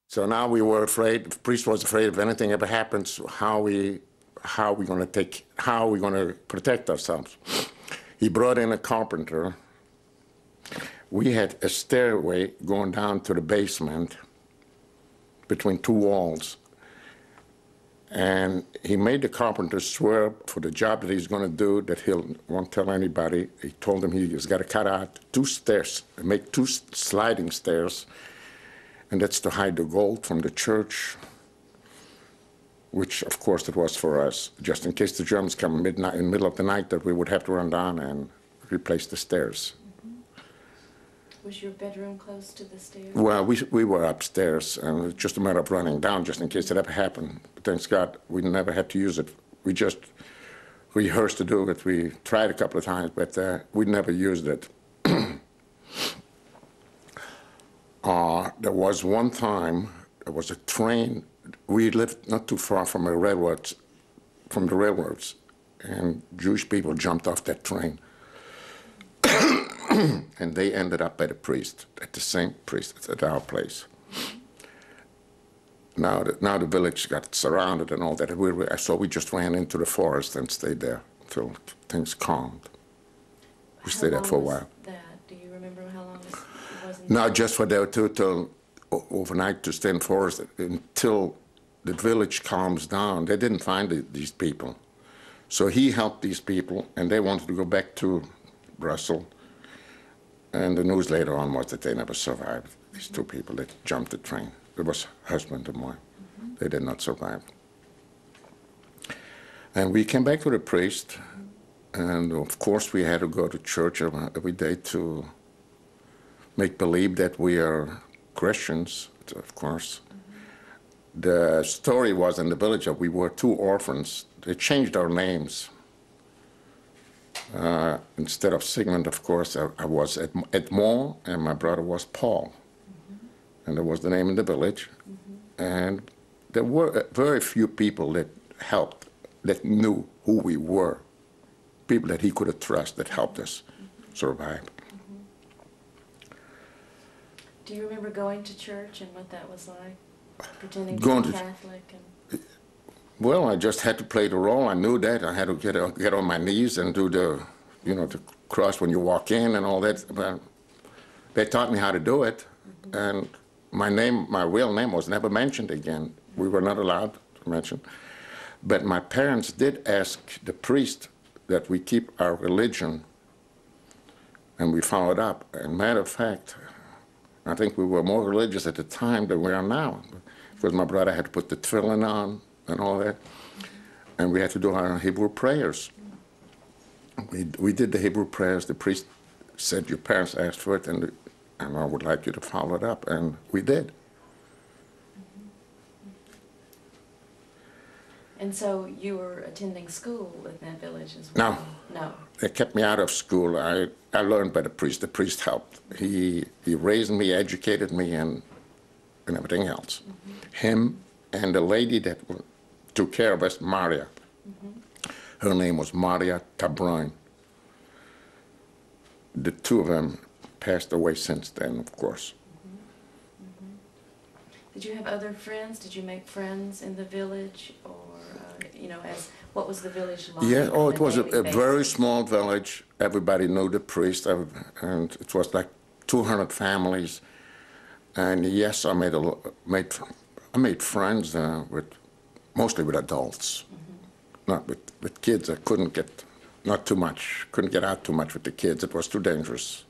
So now we were afraid, the priest was afraid if anything ever happens, how we going to protect ourselves. He brought in a carpenter. We had a stairway going down to the basement between two walls. And he made the carpenter swear for the job that he's going to do that he won't tell anybody. He told him he's got to cut out 2 stairs, make 2 sliding stairs, and that's to hide the gold from the church, which of course it was for us, just in case the Germans come midnight, in the middle of the night, that we would have to run down and replace the stairs. Was your bedroom close to the stairs? Well, we were upstairs, and it was just a matter of running down just in case it ever happened. But thanks God, we never had to use it. We just rehearsed to do it. We tried a couple of times, but we never used it. There was one time, there was a train. We lived not too far from the railroads, and Jewish people jumped off that train. And they ended up at the same priest, at our place. Now the village got surrounded and all that. So we just ran into the forest and stayed there until things calmed. We stayed there for a while. Do you remember how long it was? No, just for there till overnight to stay in the forest until the village calms down. They didn't find these people. So he helped these people, and they wanted to go back to Brussels. And the news later on was that they never survived, these 2 people that jumped the train. It was husband and wife. They did not survive. And we came back to the priest, and of course we had to go to church every day to make believe that we are Christians, of course. The story was in the village that we were 2 orphans. They changed our names. Instead of Sigmund, of course, I was Edmond, and my brother was Paul. And that was the name in the village. And there were very few people that helped, that knew who we were. People that he could have trusted, that helped us survive. Do you remember going to church and what that was like? Pretending to be Catholic? Well, I just had to play the role. I knew that. I had to get on my knees and do the, the cross when you walk in and all that. But they taught me how to do it. And my real name was never mentioned again. We were not allowed to mention. But my parents did ask the priest that we keep our religion, and we followed up. And matter of fact, I think we were more religious at the time than we are now, because my brother had to put the tefillin on and all that, and we had to do our Hebrew prayers. We did the Hebrew prayers. The priest said, your parents asked for it, and I would like you to follow it up, and we did. And so you were attending school in that village as well? No. They kept me out of school. I learned by the priest. The priest helped. He raised me, educated me, and everything else. Him and the lady that took care of us, Maria. Her name was Maria Tabroin. The 2 of them passed away since then, of course. Did you have other friends? Did you make friends in the village, or what was the village like? Yeah, it was a very small village. Everybody knew the priest, and it was like 200 families. And yes, I made friends mostly with adults, not with kids. I couldn't get out too much with the kids. It was too dangerous.